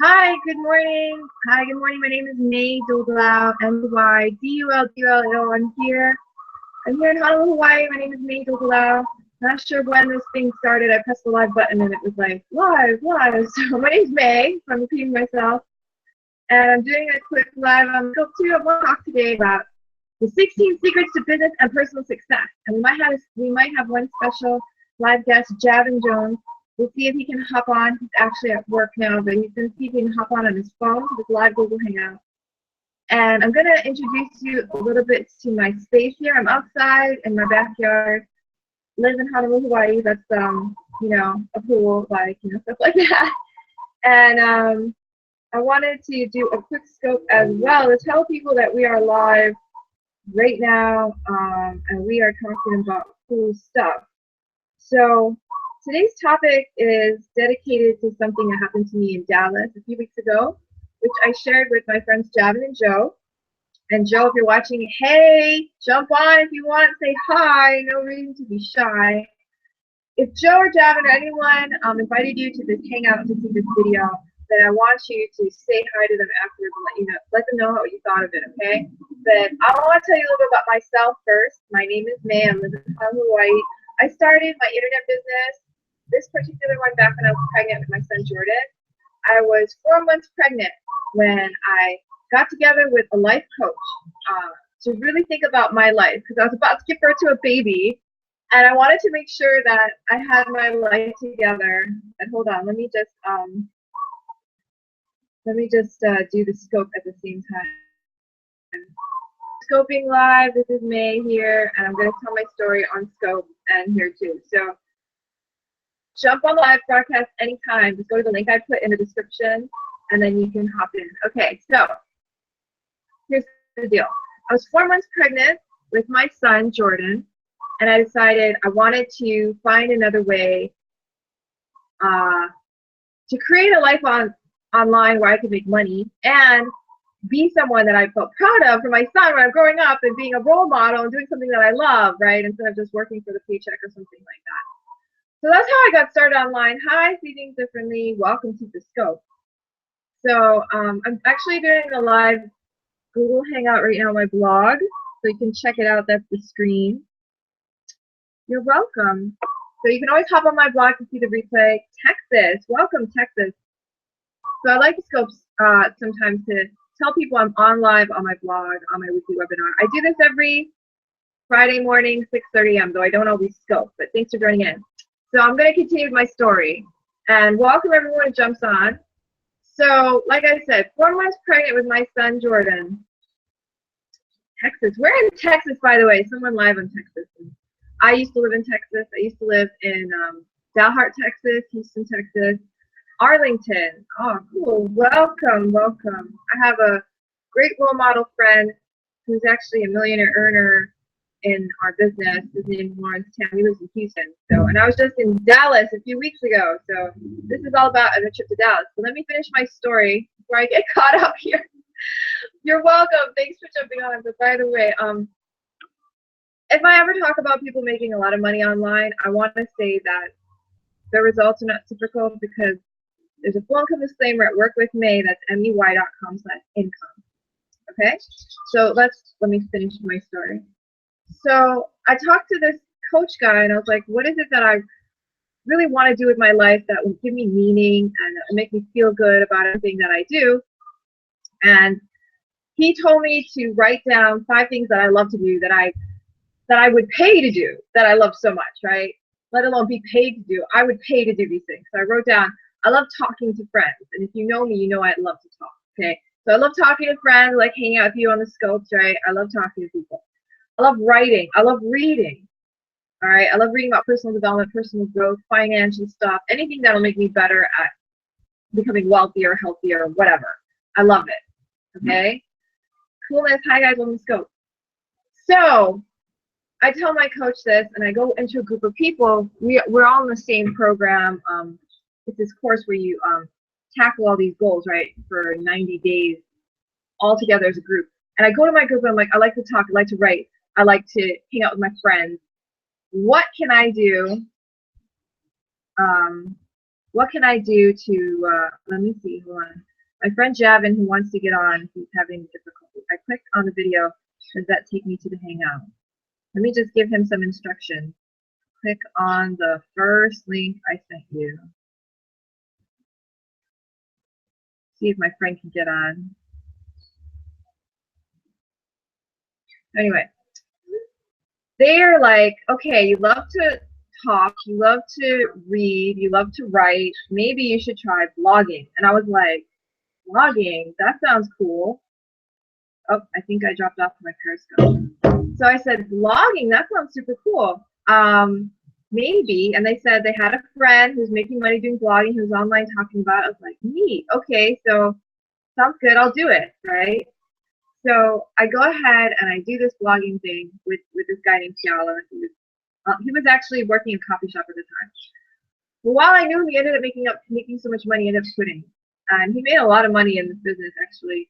Hi, good morning. Hi, good morning. My name is May Dulao, M-Y-D-U-L-D-U-L-O. I'm here in Honolulu, Hawaii. My name is May Dulao. Not sure when this thing started. I pressed the live button and it was like, live, live. So my name's May. I'm repeating myself. And I'm doing a quick live on Scope 2. I want to talk today about the 16 secrets to business and personal success. And we might have one special live guest, Javin Jones. We'll see if he can hop on. He's actually at work now, but he's going to see if he can hop on his phone to this live Google Hangout. And I'm going to introduce you a little bit to my space here. I'm outside in my backyard. Live in Honolulu, Hawaii. That's a pool, stuff like that. And I wanted to do a quick scope as well to tell people that we are live right now, and we are talking about cool stuff. So today's topic is dedicated to something that happened to me in Dallas a few weeks ago, which I shared with my friends Javin and Joe. And Joe, if you're watching, hey, jump on if you want, say hi, no reason to be shy. If Joe or Javin or anyone invited you to this hangout to see this video, then I want you to say hi to them afterwards and let them know what you thought of it, okay? But I want to tell you a little bit about myself first. My name is May. I'm living in Honolulu, Hawaii. I started my internet business, this particular one, back when I was pregnant with my son Jordan. I was 4 months pregnant when I got together with a life coach to really think about my life, because I was about to give birth to a baby. And I wanted to make sure that I had my life together. And hold on, let me just do the scope at the same time. Scoping live. This is May here, and I'm going to tell my story on scope and here too. So jump on the live broadcast anytime. Just go to the link I put in the description, and then you can hop in. Okay, so here's the deal. I was 4 months pregnant with my son Jordan, and I decided I wanted to find another way to create a life online where I could make money and be someone that I felt proud of for my son when I'm growing up, and being a role model and doing something that I love, right? Instead of just working for the paycheck or something like that. So that's how I got started online. Hi, See Things Differently. Welcome to the Scope. So I'm actually doing a live Google Hangout right now on my blog, so you can check it out. That's the screen. You're welcome. So you can always hop on my blog to see the replay. Texas, welcome Texas. So I like the scopes sometimes to tell people I'm on live on my blog, on my weekly webinar. I do this every Friday morning, 6:30 a.m., though I don't always scope, but thanks for joining in. So I'm going to continue with my story, and welcome everyone who jumps on. So like I said, 4 months pregnant with my son Jordan. Texas, we're in Texas, by the way, someone live in Texas. I used to live in Texas. I used to live in Dalhart, Texas, Houston, Texas, Arlington. Oh, cool. Welcome, welcome. I have a great role model friend who's actually a millionaire earner in our business. His name is Lawrence Tam. He lives in Houston. So, and I was just in Dallas a few weeks ago. So this is all about a trip to Dallas. So let me finish my story before I get caught up here. You're welcome. Thanks for jumping on. But by the way, if I ever talk about people making a lot of money online, I want to say that the results are not typical, because there's a full income disclaimer at Work with May. That's mey.com/income. Okay, so let me finish my story. So I talked to this coach guy, and I was like, what is it that I really want to do with my life that will give me meaning and make me feel good about everything that I do? And he told me to write down 5 things that I love to do, that I would pay to do, that I love so much, right? Let alone be paid to do. I would pay to do these things. So I wrote down, I love talking to friends. And if you know me, you know I love to talk, okay? So I love talking to friends, like hanging out with you on the scopes, right? I love talking to people. I love writing. I love reading, all right? I love reading about personal development, personal growth, financial stuff, anything that'll make me better at becoming wealthier, healthier, whatever. I love it, okay? Coolness. Hi, guys, on the scope. So I tell my coach this, and I go into a group of people. We're all in the same program. It's this course where you tackle all these goals, right, for 90 days all together as a group. And I go to my group, and I'm like, I like to talk, I like to write, I like to hang out with my friends. What can I do what can I do to, let me see, hold on. My friend Javin, who wants to get on, he's having difficulty. I clicked on the video. Does that take me to the Hangout? Let me just give him some instructions. Click on the first link I sent you. See if my friend can get on. Anyway, they're like, okay, you love to talk, you love to read, you love to write, maybe you should try blogging. And I was like, blogging? That sounds cool. Oh, I think I dropped off my Periscope. So I said, blogging, that sounds super cool. Maybe. And they said they had a friend who's making money doing blogging, who's online talking about it. I was like, neat. Okay, so sounds good. I'll do it, right? So I go ahead and I do this blogging thing with this guy named Fiala. He was actually working in a coffee shop at the time. But while I knew him, he ended up making so much money, he ended up quitting. And he made a lot of money in this business, actually.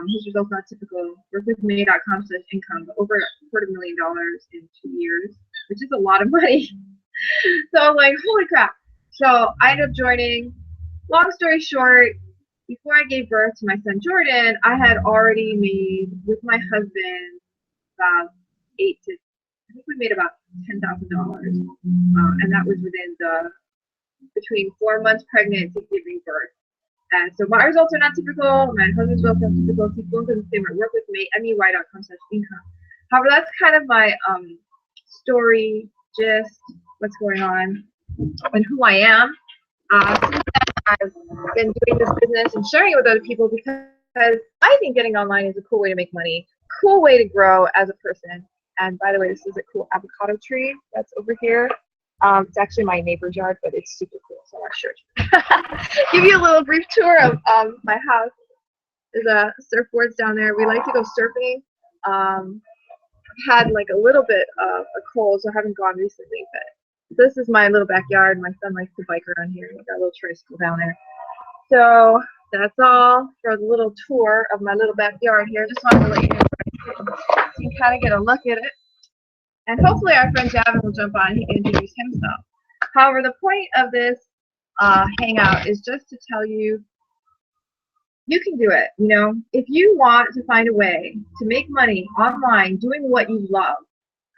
His results not typical. Workwithme.com/income, but over $250,000 in 2 years, which is a lot of money. So I'm like, holy crap. So I ended up joining. Long story short, before I gave birth to my son Jordan, I had already made with my husband about I think we made about $10,000, and that was between 4 months pregnant to giving birth. And so my results are not typical. My husband's results are not typical. Keep going to the same. Work with me, mey.com/income. However, that's kind of my story, just what's going on and who I am. Since then, I've been doing this business and sharing it with other people because I think getting online is a cool way to make money, cool way to grow as a person. And by the way, this is a cool avocado tree that's over here. It's actually my neighbor's yard, but it's super cool, so I'm not sure. Give you a little brief tour of my house. There's surfboards down there. We like to go surfing. I've had like a little bit of a cold, so I haven't gone recently, but this is my little backyard. My son likes to bike around here. We've got a little tricycle down there. So that's all for the little tour of my little backyard here. Just wanted to let you know so you can kind of get a look at it. And hopefully our friend Javin will jump on and he can introduce himself. However, the point of this hangout is just to tell you, you can do it. You know, if you want to find a way to make money online doing what you love,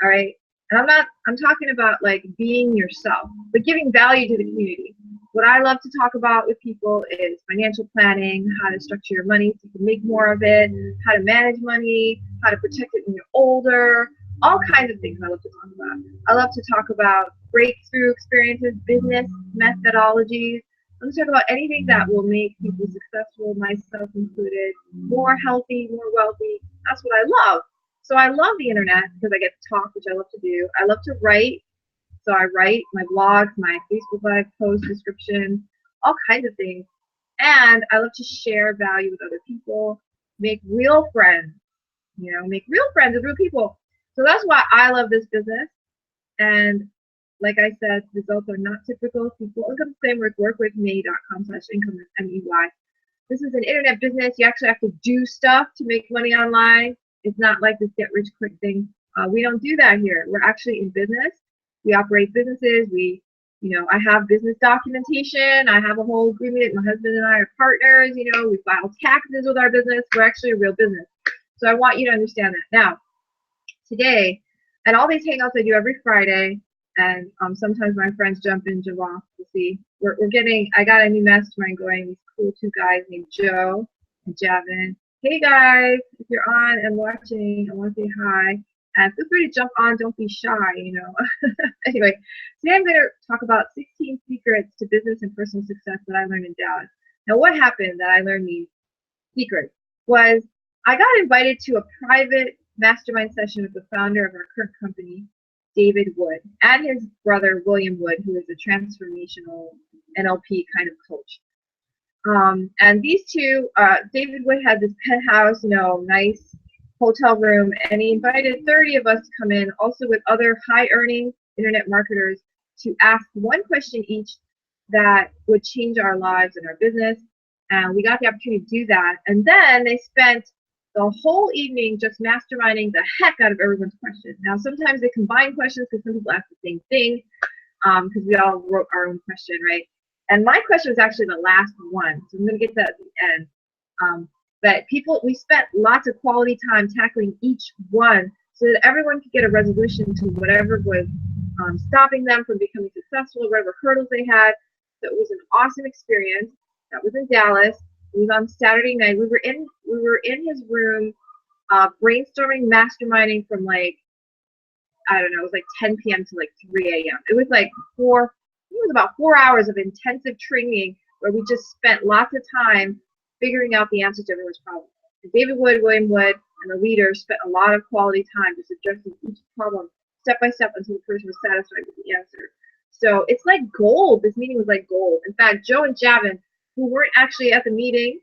all right? And I'm talking about like being yourself, but giving value to the community. What I love to talk about with people is financial planning, how to structure your money so you can make more of it, how to manage money, how to protect it when you're older, all kinds of things I love to talk about. I love to talk about breakthrough experiences, business methodologies. I love to talk about anything that will make people successful, myself included, more healthy, more wealthy. That's what I love. So I love the internet because I get to talk, which I love to do. I love to write. So I write my blogs, my Facebook Live posts, descriptions, all kinds of things. And I love to share value with other people, make real friends, you know, make real friends with real people. So that's why I love this business. And like I said, results are not typical. People income framework, workwithme.com/income, MEY. This is an internet business. You actually have to do stuff to make money online. It's not like this get rich quick thing. We don't do that here. We're actually in business. We operate businesses. I have business documentation. I have a whole agreement. My husband and I are partners. You know, we file taxes with our business. We're actually a real business. So I want you to understand that. Now, today, and all these hangouts I do every Friday, and sometimes my friends jump in, jump off. We'll see. I got a new mastermind going. These cool 2 guys named Joe and Javin. Hey guys, if you're on and watching, I want to say hi. And feel free to jump on, don't be shy, you know. Anyway, today I'm going to talk about 16 secrets to business and personal success that I learned in Dallas. Now, what happened that I learned these secrets was I got invited to a private mastermind session with the founder of our current company, David Wood, and his brother, William Wood, who is a transformational NLP kind of coach. And these two, David Wood had this penthouse, you know, nice hotel room, and he invited 30 of us to come in, also with other high-earning internet marketers, to ask one question each that would change our lives and our business. And we got the opportunity to do that. And then they spent the whole evening just masterminding the heck out of everyone's questions. Now, sometimes they combine questions because some people ask the same thing because we all wrote our own question, right? And my question was actually the last one, so I'm going to get to that at the end. But we spent lots of quality time tackling each one so that everyone could get a resolution to whatever was stopping them from becoming successful, whatever hurdles they had. So it was an awesome experience. That was in Dallas. It was on Saturday night. We were in his room, brainstorming, masterminding from like, I don't know, it was like 10 p.m. to like 3 a.m. It was like about 4 hours of intensive training where we just spent lots of time figuring out the answers to everyone's problems. And David Wood, William Wood, and the leaders spent a lot of quality time just addressing each problem step by step until the person was satisfied with the answer. So it's like gold. This meeting was like gold. In fact, Joe and Javin, who weren't actually at the meeting,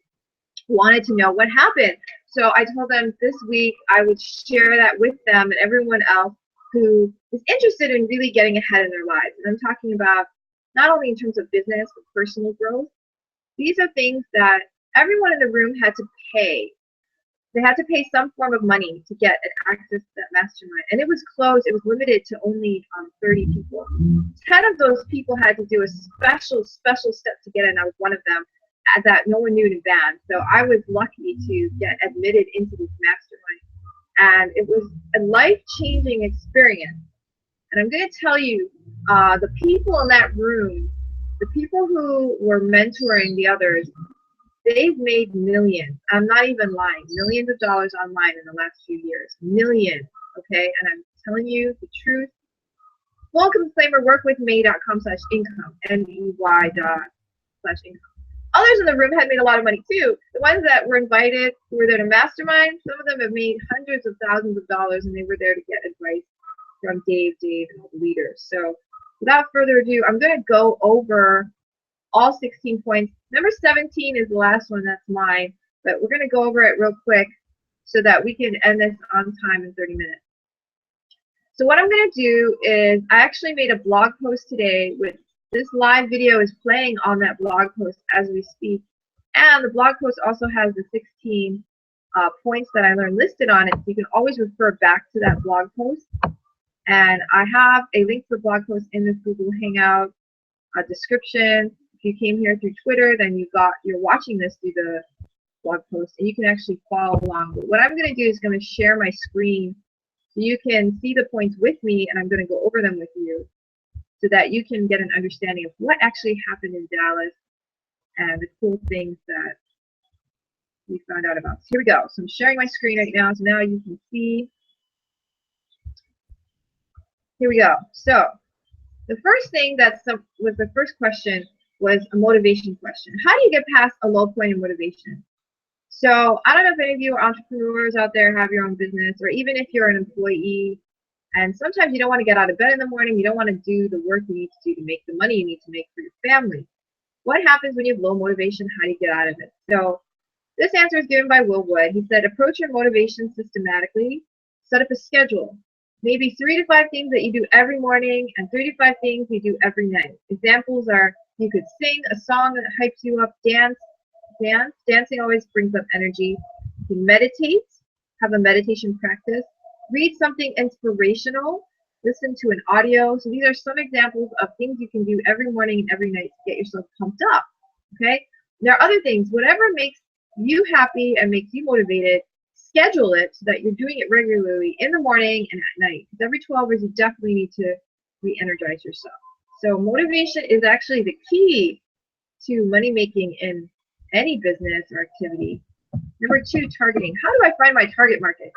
wanted to know what happened. So I told them this week I would share that with them and everyone else who is interested in really getting ahead in their lives. And I'm talking about not only in terms of business, but personal growth. These are things that everyone in the room had to pay. They had to pay some form of money to get access to that mastermind. And it was closed. It was limited to only 30 people. 10 of those people had to do a special step to get in. I was one of them that no one knew in advance. So I was lucky to get admitted into this mastermind. And it was a life-changing experience. And I'm going to tell you, the people in that room, the people who were mentoring the others, they've made millions. I'm not even lying. Millions of dollars online in the last few years. Millions. Okay? And I'm telling you the truth. Full disclaimer, workwithme.com/income. MEY./income. Others in the room had made a lot of money too. The ones that were invited, who were there to mastermind, some of them have made hundreds of thousands of dollars, and they were there to get advice from Dave, and all the leaders. So without further ado, I'm going to go over all 16 points. Number 17 is the last one, that's mine, but we're going to go over it real quick so that we can end this on time in 30 minutes. So what I'm going to do is I actually made a blog post today with this live video is playing on that blog post as we speak. And the blog post also has the 16 points that I learned listed on it. So you can always refer back to that blog post. And I have a link to the blog post in this Google Hangout description. If you came here through Twitter, then you're watching this through the blog post, and you can actually follow along. But what I'm going to do is going to share my screen so you can see the points with me, and I'm going to go over them with you so that you can get an understanding of what actually happened in Dallas and the cool things that we found out about. So here we go. So I'm sharing my screen right now, so now you can see. Here we go. So the first thing was the first question was a motivation question. How do you get past a low point in motivation? So I don't know if any of you are entrepreneurs out there, have your own business, or even if you're an employee, and sometimes you don't want to get out of bed in the morning, you don't want to do the work you need to do to make the money you need to make for your family. What happens when you have low motivation? How do you get out of it? So this answer is given by Will Wood. He said, approach your motivation systematically, set up a schedule. Maybe 3 to 5 things that you do every morning and 3 to 5 things you do every night. Examples are you could sing a song that hypes you up, dance. Dancing always brings up energy. You can meditate, have a meditation practice, read something inspirational, listen to an audio. So these are some examples of things you can do every morning and every night to get yourself pumped up. Okay? There are other things, whatever makes you happy and makes you motivated, schedule it so that you're doing it regularly in the morning and at night. Because every 12 hours, you definitely need to re-energize yourself. So motivation is actually the key to money making in any business or activity. Number 2, targeting. How do I find my target market?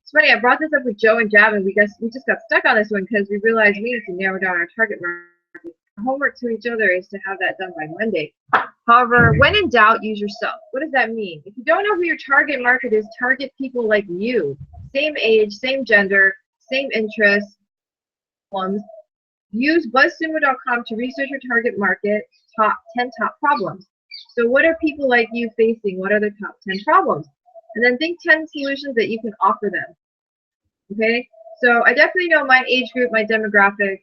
It's funny, I brought this up with Joe and Javin. We just got stuck on this one because we realized we need to narrow down our target market. Homework to each other is to have that done by Monday. However, when in doubt, use yourself. What does that mean? If you don't know who your target market is, target people like you. Same age, same gender, same interests. Use buzzsumo.com to research your target market, top 10 top problems. So what are people like you facing? What are the top 10 problems? And then think 10 solutions that you can offer them. Okay? So I definitely know my age group, my demographic.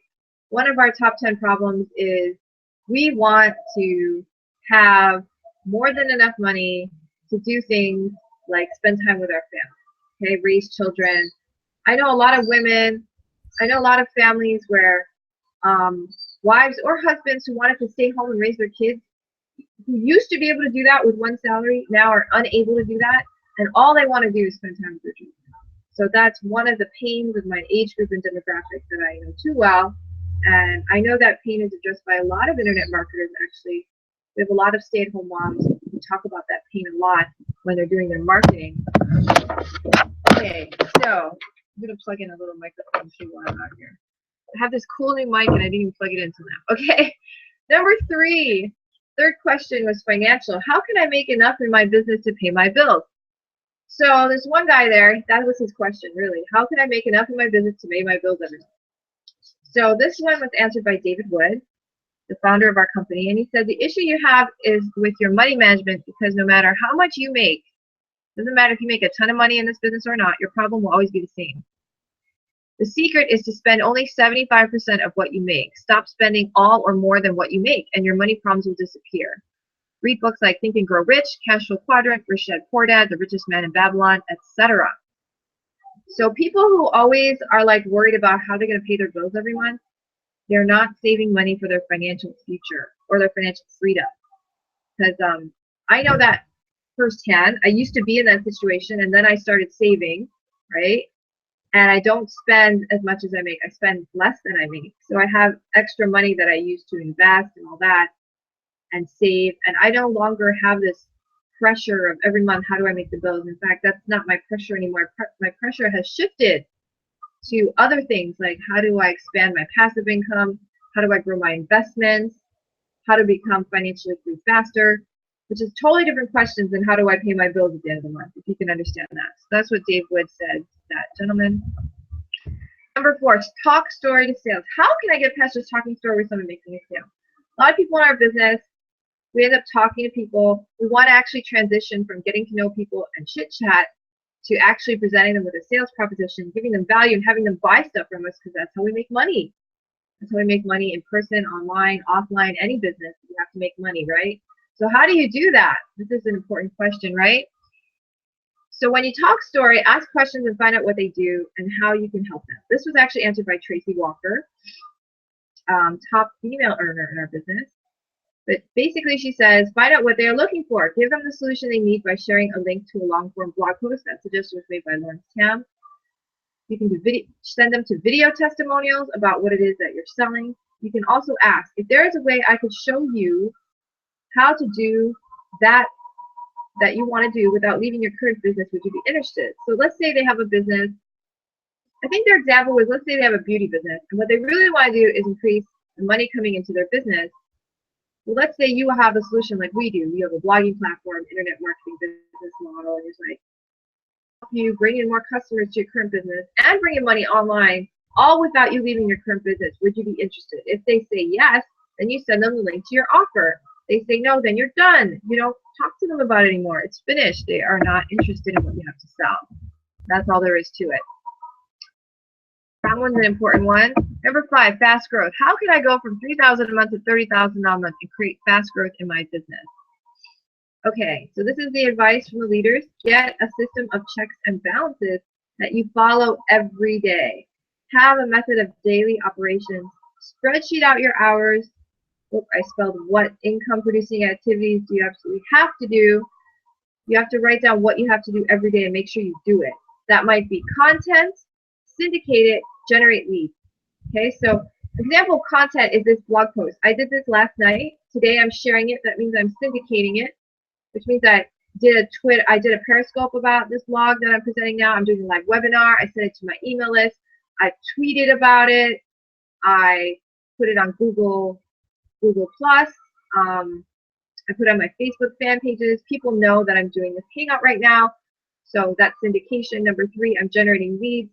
One of our top 10 problems is we want to have more than enough money to do things like spend time with our family, okay, raise children. I know a lot of women, I know a lot of families where wives or husbands who wanted to stay home and raise their kids, who used to be able to do that with one salary, now are unable to do that, and all they want to do is spend time with their children. So that's one of the pains of my age group and demographic that I know too well. And I know that pain is addressed by a lot of internet marketers, actually. We have a lot of stay-at-home moms who talk about that pain a lot when they're doing their marketing. Okay, so I'm going to plug in a little microphone to see why I'm out here. I have this cool new mic and I didn't even plug it into now. Okay, number 3, third question was financial. How can I make enough in my business to pay my bills? So there's one guy there, that was his question really. How can I make enough in my business to pay my bills every month? So this one was answered by David Wood, the founder of our company, and he said the issue you have is with your money management, because no matter how much you make, doesn't matter if you make a ton of money in this business or not, your problem will always be the same. The secret is to spend only 75% of what you make. Stop spending all or more than what you make, and your money problems will disappear. Read books like Think and Grow Rich, Cash Flow Quadrant, Rich Dad Poor Dad, The Richest Man in Babylon, etc. So people who always are like worried about how they're going to pay their bills every month, they're not saving money for their financial future or their financial freedom. Because I know that firsthand. I used to be in that situation, and then I started saving, right? And I don't spend as much as I make. I spend less than I make. So I have extra money that I use to invest and all that and save. And I no longer have this pressure of every month, how do I make the bills? In fact, that's not my pressure anymore. My pressure has shifted to other things like how do I expand my passive income? How do I grow my investments? How to become financially free faster? Which is totally different questions than how do I pay my bills at the end of the month, if you can understand that. So that's what Dave Wood said to that gentleman. Number 4, talk story to sales. How can I get past just talking story with someone making a sale? A lot of people in our business, we end up talking to people. We want to actually transition from getting to know people and chit chat to actually presenting them with a sales proposition, giving them value, and having them buy stuff from us, because that's how we make money. That's how we make money in person, online, offline, any business. You have to make money, right? So how do you do that? This is an important question, right? So when you talk story, ask questions and find out what they do and how you can help them. This was actually answered by Tracey Walker, top female earner in our business. But basically she says, find out what they're looking for. Give them the solution they need by sharing a link to a long-form blog post. That suggestion was made by Lawrence Tam. You can send them to video testimonials about what it is that you're selling. You can also ask, if there is a way I could show you how to do that you want to do without leaving your current business, would you be interested? So let's say they have a business. I think their example was, let's say they have a beauty business, and what they really want to do is increase the money coming into their business. Well, let's say you have a solution like we do. You have a blogging platform, internet marketing business model, and it's like, help you bring in more customers to your current business and bring in money online, all without you leaving your current business. Would you be interested? If they say yes, then you send them the link to your offer. They say no, then you're done. You don't talk to them about it anymore. It's finished. They are not interested in what you have to sell. That's all there is to it. That one's an important one. Number 5, fast growth. How can I go from $3,000 a month to $30,000 a month and create fast growth in my business? Okay, so this is the advice from the leaders. Get a system of checks and balances that you follow every day. Have a method of daily operations. Spreadsheet out your hours. Oh, I spelled what income producing activities do you absolutely have to do. You have to write down what you have to do every day and make sure you do it. That might be content, syndicate it, generate leads. Okay, so example content is this blog post. I did this last night. Today I'm sharing it. That means I'm syndicating it, which means I did a Periscope about this blog that I'm presenting now. I'm doing a live webinar. I sent it to my email list. I tweeted about it. I put it on Google Plus. I put on my Facebook fan pages. People know that I'm doing this hangout right now. So that's syndication. Number 3, I'm generating leads.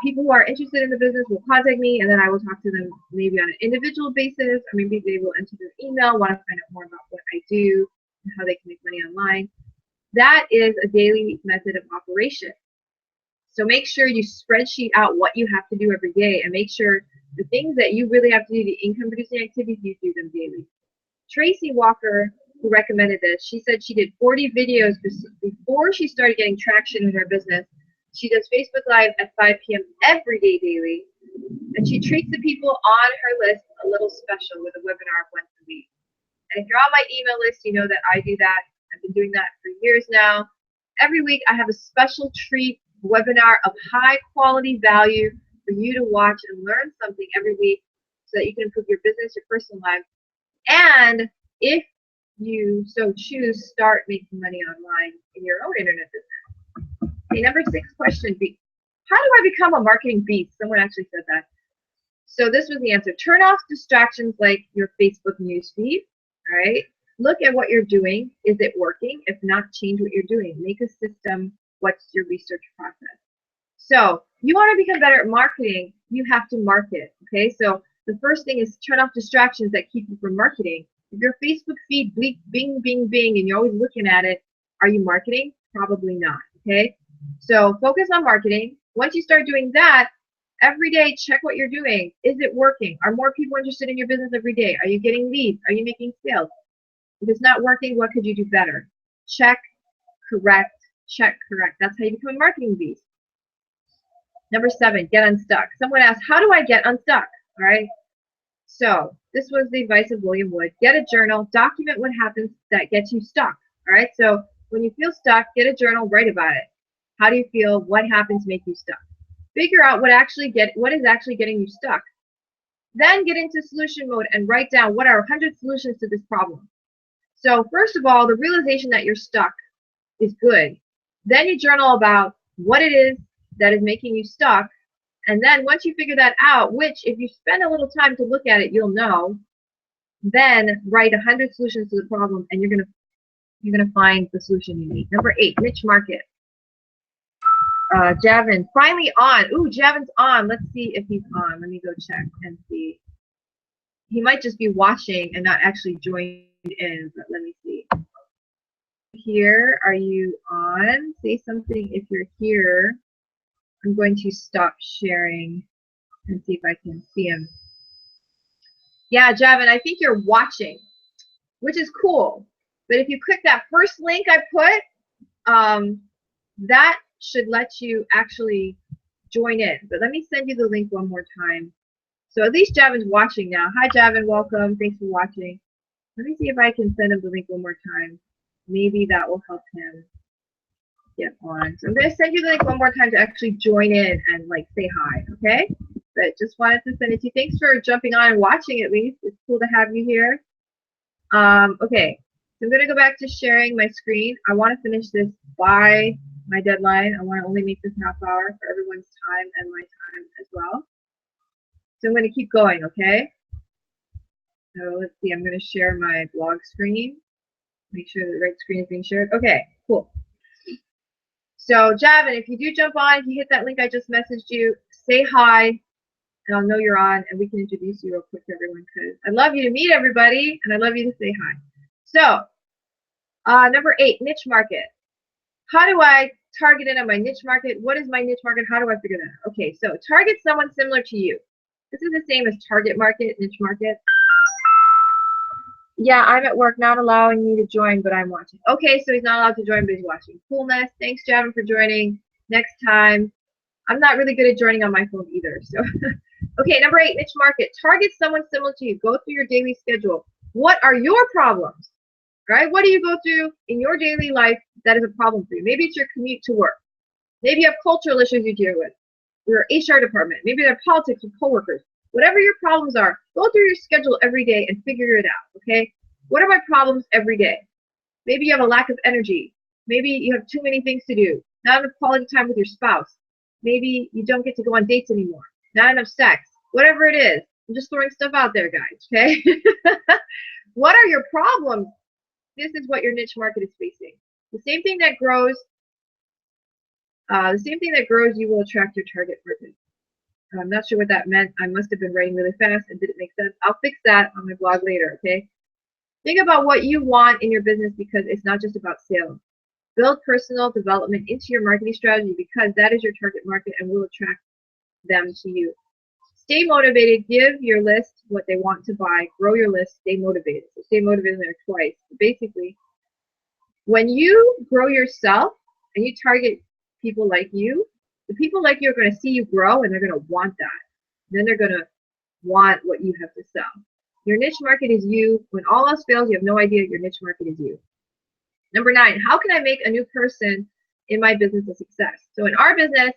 People who are interested in the business will contact me, and then I will talk to them maybe on an individual basis, or maybe they will enter their email, want to find out more about what I do and how they can make money online. That is a daily method of operation. So make sure you spreadsheet out what you have to do every day, and make sure the things that you really have to do, the income producing activities, you do them daily. Tracey Walker, who recommended this, she said she did 40 videos before she started getting traction in her business. She does Facebook Live at 5 p.m. every day daily. And she treats the people on her list a little special with a webinar once a week. And if you're on my email list, you know that I do that. I've been doing that for years now. Every week I have a special treat webinar of high quality value for you to watch and learn something every week so that you can improve your business, your personal life, and if you so choose, start making money online in your own internet business. Okay, number 6 question. How do I become a marketing beast? Someone actually said that. So this was the answer. Turn off distractions like your Facebook news feed. All right. Look at what you're doing. Is it working? If not, change what you're doing. Make a system. What's your research process? So you want to become better at marketing, you have to market. Okay. So the first thing is turn off distractions that keep you from marketing. If your Facebook feed bing, bing, bing, and you're always looking at it, are you marketing? Probably not. Okay. So focus on marketing. Once you start doing that, every day check what you're doing. Is it working? Are more people interested in your business every day? Are you getting leads? Are you making sales? If it's not working, what could you do better? Check, correct, check, correct. That's how you become a marketing beast. Number 7, get unstuck. Someone asked, how do I get unstuck? All right. So this was the advice of William Wood. Get a journal, document what happens that gets you stuck. All right. So when you feel stuck, get a journal, write about it. How do you feel? What happens to make you stuck? Figure out what is actually getting you stuck. Then get into solution mode and write down what are 100 solutions to this problem. So first of all, the realization that you're stuck is good. Then you journal about what it is that is making you stuck. And then once you figure that out, which if you spend a little time to look at it, you'll know, then write 100 solutions to the problem and you're gonna find the solution you need. Number 8, niche market. Javin, finally on. Ooh, Javin's on. Let's see if he's on. Let me go check and see. He might just be watching and not actually joined in, but let me see. Here, are you on? Say something if you're here. I'm going to stop sharing and see if I can see him. Yeah, Javin, I think you're watching, which is cool. But if you click that first link I put, that should let you actually join in. But let me send you the link one more time. So at least Javin's watching now. Hi, Javin. Welcome. Thanks for watching. Let me see if I can send him the link one more time. Maybe that will help him get on. So I'm going to send you the link one more time to actually join in and like say hi, okay? But just wanted to send it to you. Thanks for jumping on and watching at least. It's cool to have you here. Okay, so I'm going to go back to sharing my screen. I want to finish this by my deadline. I want to only make this half hour for everyone's time and my time as well. So I'm going to keep going, okay? So let's see, I'm going to share my blog screen. Make sure the right screen is being shared. Okay, cool. So Javin, if you do jump on, if you hit that link I just messaged you, say hi, and I'll know you're on, and we can introduce you real quick to everyone, because I'd love you to meet everybody, and I'd love you to say hi. So, number 8, niche market. How do I target in on my niche market? What is my niche market? How do I figure that out? Okay, so target someone similar to you. This is the same as target market, niche market. Yeah, I'm at work, not allowing me to join, but I'm watching. Okay, so he's not allowed to join, but he's watching. Coolness. Thanks, Javin, for joining. Next time. I'm not really good at joining on my phone either. So, okay, number 8, niche market. Target someone similar to you. Go through your daily schedule. What are your problems? Right? What do you go through in your daily life that is a problem for you? Maybe it's your commute to work. Maybe you have cultural issues you deal with. Your HR department. Maybe they're politics with coworkers. Whatever your problems are, go through your schedule every day and figure it out, okay? What are my problems every day? Maybe you have a lack of energy. Maybe you have too many things to do. Not enough quality time with your spouse. Maybe you don't get to go on dates anymore. Not enough sex. Whatever it is. I'm just throwing stuff out there, guys, okay? What are your problems? This is what your niche market is facing. The same thing that grows, you will attract your target market. I'm not sure what that meant. I must have been writing really fast and didn't make sense. I'll fix that on my blog later, okay? Think about what you want in your business, because it's not just about sales. Build personal development into your marketing strategy, because that is your target market and will attract them to you. Stay motivated. Give your list what they want to buy. Grow your list. Stay motivated. So stay motivated there twice. Basically, when you grow yourself and you target people like you, the people like you are going to see you grow and they're going to want that. Then they're going to want what you have to sell. Your niche market is you. When all else fails, you have no idea your niche market is you. Number 9, how can I make a new person in my business a success? So in our business,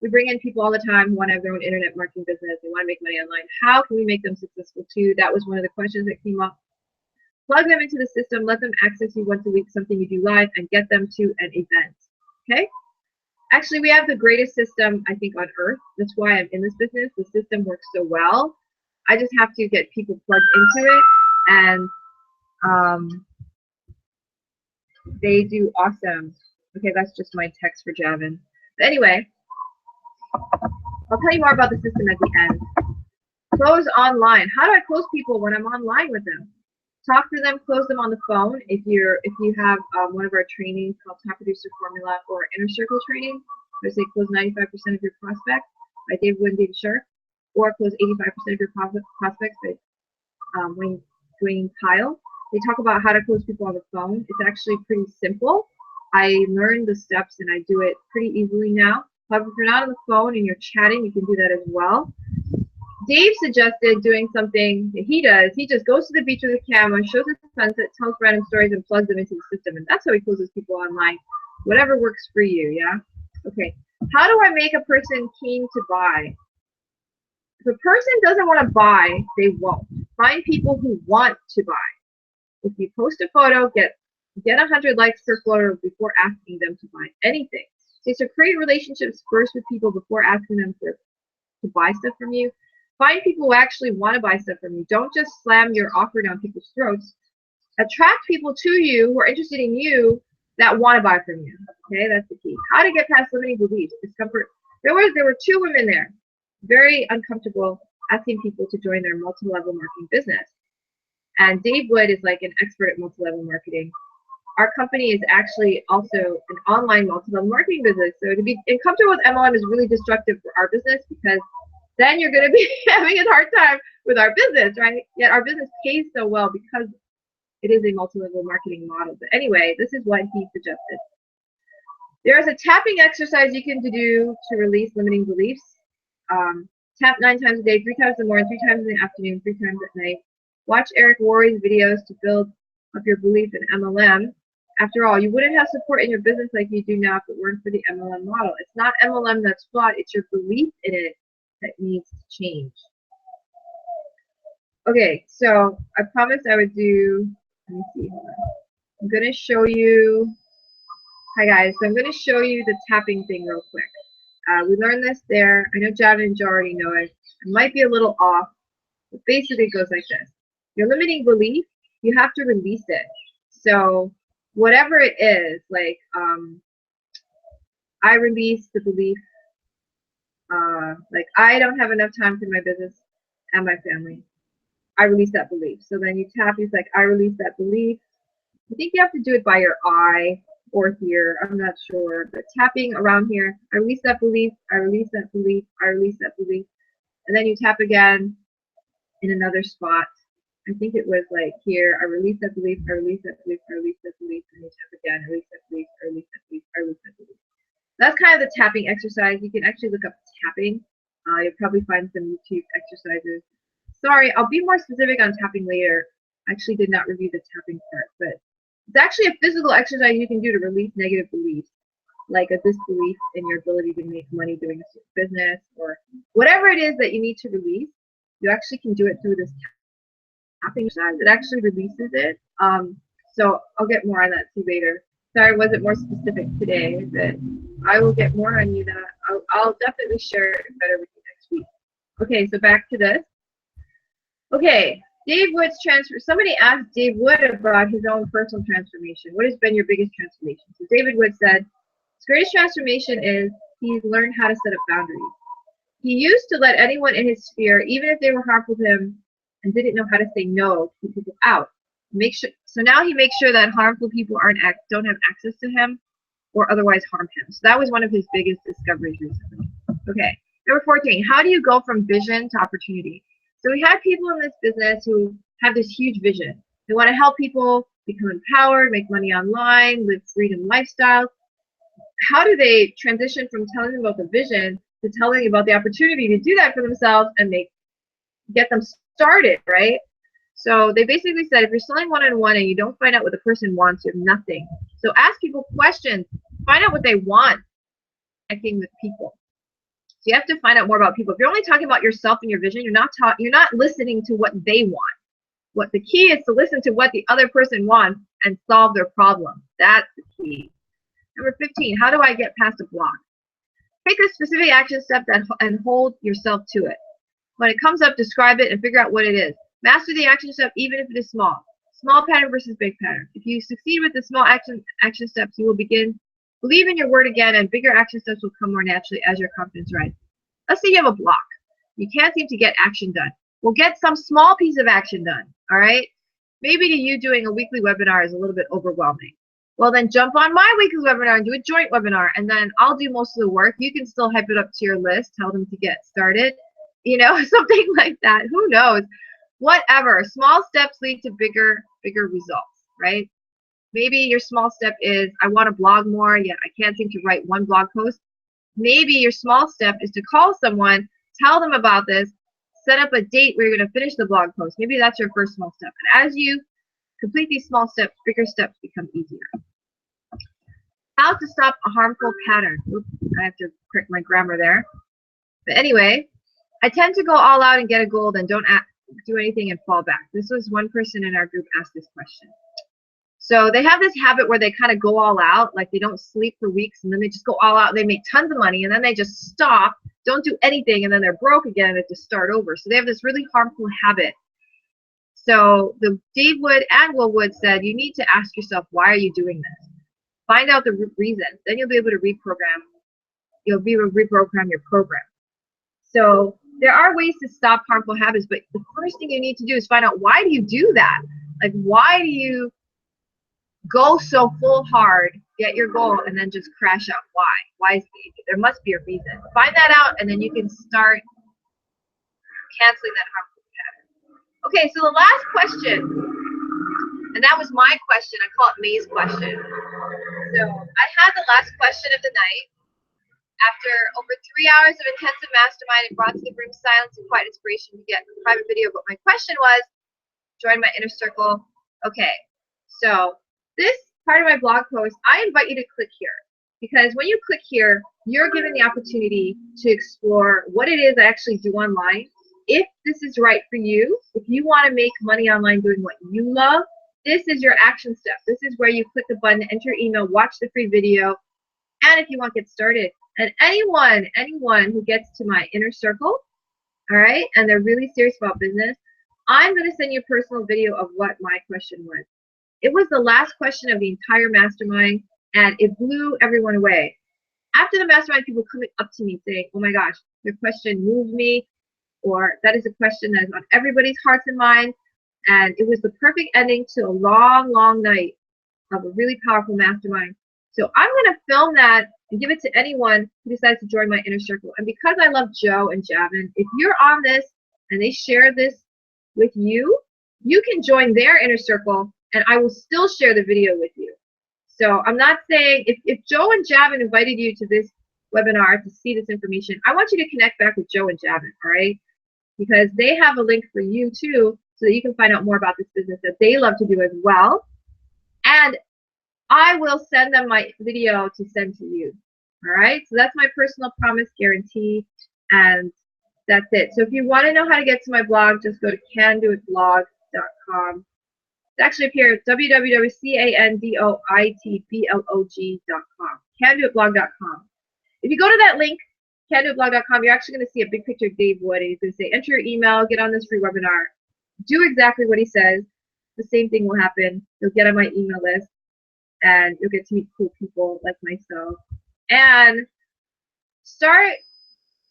we bring in people all the time who want to have their own internet marketing business. They want to make money online. How can we make them successful too? That was one of the questions that came up. Plug them into the system, let them access you once a week, something you do live, and get them to an event. Okay? Actually, we have the greatest system, I think, on earth. That's why I'm in this business. The system works so well. I just have to get people plugged into it, and they do awesome. Okay, that's just my text for Javin. But anyway, I'll tell you more about the system at the end. Close online. How do I close people when I'm online with them? Talk to them, close them on the phone. If you have one of our trainings called Top Producer Formula or Inner Circle training, I say close 95% of your prospects by David Wood and David Sharp, or close 85% of your prospects by Dwayne Kyle. They talk about how to close people on the phone. It's actually pretty simple. I learned the steps and I do it pretty easily now. However, if you're not on the phone and you're chatting, you can do that as well. Dave suggested doing something that he does. He just goes to the beach with a camera, shows the sunset, tells random stories, and plugs them into the system. And that's how he closes people online. Whatever works for you, yeah? Okay. How do I make a person keen to buy? If a person doesn't want to buy, they won't. Find people who want to buy. If you post a photo, get 100 likes per photo before asking them to buy anything. So create relationships first with people before asking them to buy stuff from you. Find people who actually want to buy stuff from you. Don't just slam your offer down people's throats. Attract people to you who are interested in you that want to buy from you. Okay, that's the key. How to get past limiting beliefs, discomfort. There were 2 women there, very uncomfortable asking people to join their multi-level marketing business. And Dave Wood is like an expert at multi-level marketing. Our company is actually also an online multi-level marketing business. So to be uncomfortable with MLM is really destructive for our business, because then you're going to be having a hard time with our business, right? Yet our business pays so well because it is a multi-level marketing model. But anyway, this is what he suggested. There is a tapping exercise you can do to release limiting beliefs. Tap 9 times a day, 3 times in the morning, 3 times in the afternoon, 3 times at night. Watch Eric Worre's videos to build up your belief in MLM. After all, you wouldn't have support in your business like you do now if it weren't for the MLM model. It's not MLM that's flawed, it's your belief in it that needs to change. Okay, so I promised I would do, let me see, hold on. I'm going to show you, hi guys, so I'm going to show you the tapping thing real quick. We learned this there. I know Javin and Joe already know it. It might be a little off, but basically it goes like this. Your limiting belief, you have to release it. So whatever it is, like I release the belief, like I don't have enough time for my business and my family. I release that belief. So then you tap, it's like I release that belief. I think you have to do it by your eye or here, I'm not sure, but tapping around here, I release that belief, I release that belief, I release that belief, and then you tap again in another spot. I think it was like here, I release that belief, I release that belief, I release that belief, and you tap again, I release that belief, I release that belief, I release that belief. That's kind of the tapping exercise. You can actually look up tapping. You'll probably find some YouTube exercises. Sorry, I'll be more specific on tapping later. I actually did not review the tapping part, but it's actually a physical exercise you can do to release negative beliefs, like a disbelief in your ability to make money doing a business or whatever it is that you need to release. You actually can do it through this tapping exercise. It actually releases it. So I'll get more on that too later. Sorry, I wasn't more specific today, but I will get more on you that. I'll definitely share it better with you next week. Okay, so back to this. Okay, Dave Wood's transfer. Somebody asked Dave Wood about his own personal transformation. What has been your biggest transformation? So David Wood said, his greatest transformation is he's learned how to set up boundaries. He used to let anyone in his sphere, even if they were harmful to him, and didn't know how to say no, keep people out. So now he makes sure that harmful people don't have access to him or otherwise harm him. So that was one of his biggest discoveries recently. Okay, number 14, how do you go from vision to opportunity? So we have people in this business who have this huge vision. They want to help people become empowered, make money online, live freedom lifestyles. How do they transition from telling them about the vision to tell them about the opportunity to do that for themselves and get them started, right? So they basically said if you're selling one-on-one and you don't find out what the person wants, you have nothing. So ask people questions. Find out what they want. Connecting with people. So you have to find out more about people. If you're only talking about yourself and your vision, you're not listening to what they want. What the key is to listen to what the other person wants and solve their problem. That's the key. Number 15, how do I get past a block? Pick a specific action step and hold yourself to it. When it comes up, describe it and figure out what it is. Master the action step even if it is small. Small pattern versus big pattern. If you succeed with the small action steps, you will believe in your word again, and bigger action steps will come more naturally as your confidence rises. Let's say you have a block. You can't seem to get action done. Well, get some small piece of action done, all right? Maybe to you doing a weekly webinar is a little bit overwhelming. Well, then jump on my weekly webinar and do a joint webinar, and then I'll do most of the work. You can still hype it up to your list, tell them to get started, you know, something like that. Who knows? Whatever. Small steps lead to bigger results, right? Maybe your small step is, I want to blog more, yet I can't seem to write one blog post. Maybe your small step is to call someone, tell them about this, set up a date where you're going to finish the blog post. Maybe that's your first small step. And as you complete these small steps, bigger steps become easier. How to stop a harmful pattern. Oops, I have to correct my grammar there. But anyway, I tend to go all out and get a goal, then don't do anything and fall back. This was one person in our group asked this question. So they have this habit where they kind of go all out, like they don't sleep for weeks, and then they just go all out. They make tons of money, and then they just stop, don't do anything, and then they're broke again and have to start over. So they have this really harmful habit. So Dave Wood and Will Wood said, you need to ask yourself, why are you doing this? Find out the reason. Then you'll be able to reprogram. You'll be able to reprogram your program. So there are ways to stop harmful habits, but the first thing you need to do is find out, why do you do that? Like, why do you go so full hard, get your goal, and then just crash out? Why is it? There must be a reason. Find that out, and then you can start canceling that harmful pattern. Okay, so the last question, and that was my question. I call it May's question. So I had the last question of the night. After over 3 hours of intensive mastermind, it brought to the room silence and quiet inspiration to get a private video. But my question was, join my inner circle. Okay, so this part of my blog post, I invite you to click here, because when you click here, you're given the opportunity to explore what it is I actually do online. If this is right for you, if you want to make money online doing what you love, this is your action step. This is where you click the button, enter your email, watch the free video, and if you want, get started. And anyone who gets to my inner circle, all right, and they're really serious about business, I'm going to send you a personal video of what my question was. It was the last question of the entire mastermind, and it blew everyone away. After the mastermind, people coming up to me saying, oh my gosh, your question moved me, or that is a question that is on everybody's hearts and minds, and it was the perfect ending to a long, long night of a really powerful mastermind. So I'm going to film that and give it to anyone who decides to join my inner circle. And because I love Joe and Javin, if you're on this and they share this with you, you can join their inner circle, and I will still share the video with you. So I'm not saying, if Joe and Javin invited you to this webinar to see this information, I want you to connect back with Joe and Javin, all right? Because they have a link for you too, so that you can find out more about this business that they love to do as well. And I will send them my video to send to you. All right, so that's my personal promise guarantee, and that's it. So if you want to know how to get to my blog, just go to candoitblog.com. It's actually up here, www.candoitblog.com, candoitblog.com. If you go to that link, candoitblog.com, you're actually going to see a big picture of Dave Wood, and he's going to say, enter your email, get on this free webinar, do exactly what he says. The same thing will happen. You'll get on my email list, and you'll get to meet cool people like myself, and start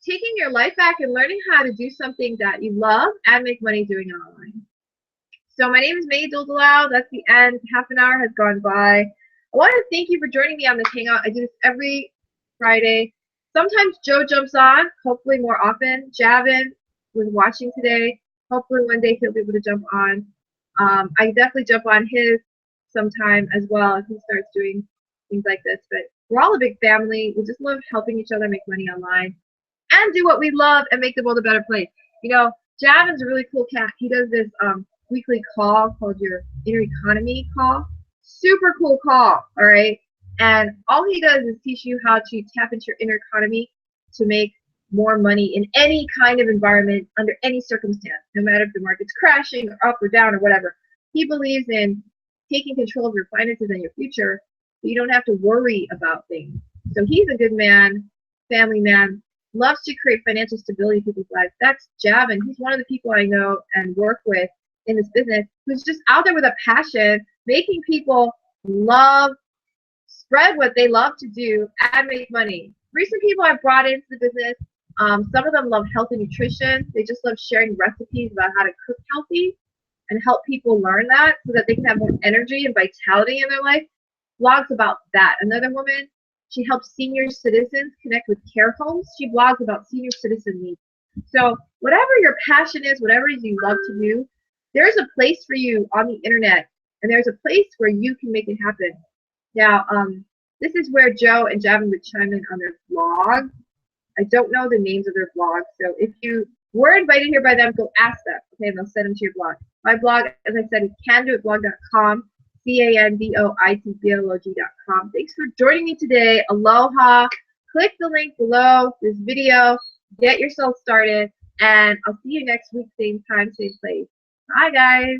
taking your life back and learning how to do something that you love and make money doing it online. So my name is May Doldalau. That's the end. Half an hour has gone by. I want to thank you for joining me on this hangout. I do this every Friday. Sometimes Joe jumps on, hopefully more often. Javin was watching today. Hopefully one day he'll be able to jump on. I definitely jump on his sometime as well if he starts doing things like this. But we're all a big family. We just love helping each other make money online. and do what we love and make the world a better place. You know, Javin's a really cool cat. He does this weekly call called your inner economy call. Super cool call, all right? And all he does is teach you how to tap into your inner economy to make more money in any kind of environment, under any circumstance, no matter if the market's crashing or up or down or whatever. He believes in taking control of your finances and your future so you don't have to worry about things. So he's a good man, family man, loves to create financial stability in people's lives. That's Javin. He's one of the people I know and work with in this business who's just out there with a passion, making people spread what they love to do and make money. Recent people I've brought into the business, some of them love health and nutrition. They just love sharing recipes about how to cook healthy and help people learn that so that they can have more energy and vitality in their life. Blogs about that. Another woman, she helps senior citizens connect with care homes. She blogs about senior citizen needs. So whatever your passion is, whatever it is you love to do, there's a place for you on the internet, and there's a place where you can make it happen. Now, this is where Joe and Javin would chime in on their blog. I don't know the names of their blogs, so if you were invited here by them, go ask them, okay, and they'll send them to your blog. My blog, as I said, is candoitblog.com, candoitblog.com. Thanks for joining me today. Aloha. Click the link below this video. Get yourself started, and I'll see you next week, same time, same place. Bye, guys.